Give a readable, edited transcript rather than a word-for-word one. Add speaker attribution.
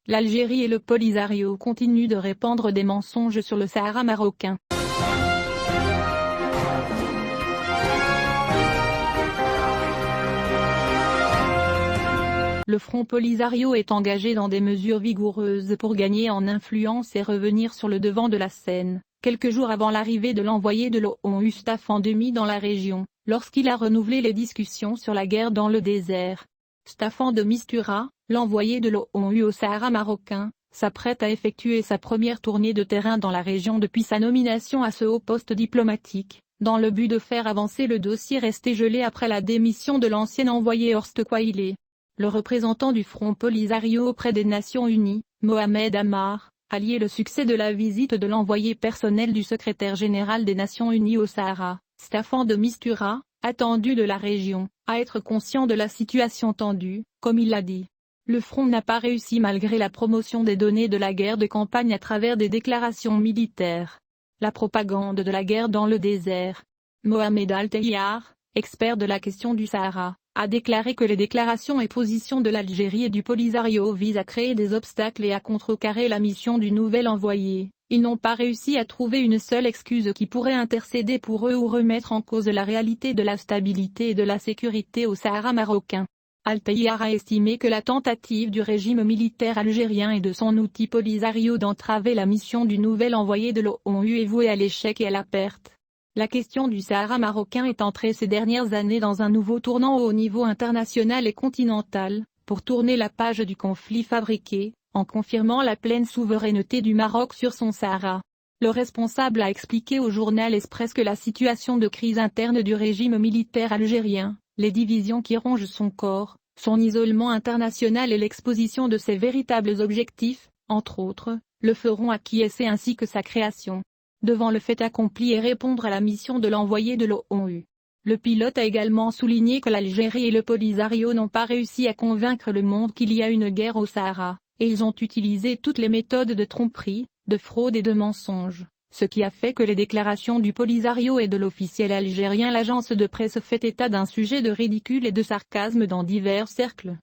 Speaker 1: l'Algérie et le Polisario continuent de répandre des mensonges sur le Sahara marocain. Le Front Polisario est engagé dans des mesures vigoureuses pour gagner en influence et revenir sur le devant de la scène, quelques jours avant l'arrivée de l'envoyé de l'ONU Staffan de Mistura dans la région, lorsqu'il a renouvelé les discussions sur la guerre dans le désert. Staffan de Mistura, l'envoyé de l'ONU au Sahara marocain, s'apprête à effectuer sa première tournée de terrain dans la région depuis sa nomination à ce haut poste diplomatique, dans le but de faire avancer le dossier resté gelé après la démission de l'ancien envoyé Horst Quayle. Le représentant du Front Polisario auprès des Nations Unies, Mohamed Amar, a lié le succès de la visite de l'envoyé personnel du secrétaire général des Nations Unies au Sahara, Staffan de Mistura, attendu de la région, à être conscient de la situation tendue, comme il l'a dit. Le front n'a pas réussi malgré la promotion des données de la guerre de campagne à travers des déclarations militaires. La propagande de la guerre dans le désert. Mohamed Al-Tayyar, expert de la question du Sahara, a déclaré que les déclarations et positions de l'Algérie et du Polisario visent à créer des obstacles et à contrecarrer la mission du nouvel envoyé. Ils n'ont pas réussi à trouver une seule excuse qui pourrait intercéder pour eux ou remettre en cause la réalité de la stabilité et de la sécurité au Sahara marocain. Al-Tayyar a estimé que la tentative du régime militaire algérien et de son outil Polisario d'entraver la mission du nouvel envoyé de l'ONU est vouée à l'échec et à la perte. La question du Sahara marocain est entrée ces dernières années dans un nouveau tournant au niveau international et continental, pour tourner la page du conflit fabriqué, en confirmant la pleine souveraineté du Maroc sur son Sahara. Le responsable a expliqué au journal Express que la situation de crise interne du régime militaire algérien, les divisions qui rongent son corps, son isolement international et l'exposition de ses véritables objectifs, entre autres, le feront acquiescer ainsi que sa création devant le fait accompli et répondre à la mission de l'envoyé de l'ONU. Le pilote a également souligné que l'Algérie et le Polisario n'ont pas réussi à convaincre le monde qu'il y a une guerre au Sahara, et ils ont utilisé toutes les méthodes de tromperie, de fraude et de mensonge, ce qui a fait que les déclarations du Polisario et de l'officiel algérien l'agence de presse fait état d'un sujet de ridicule et de sarcasme dans divers cercles.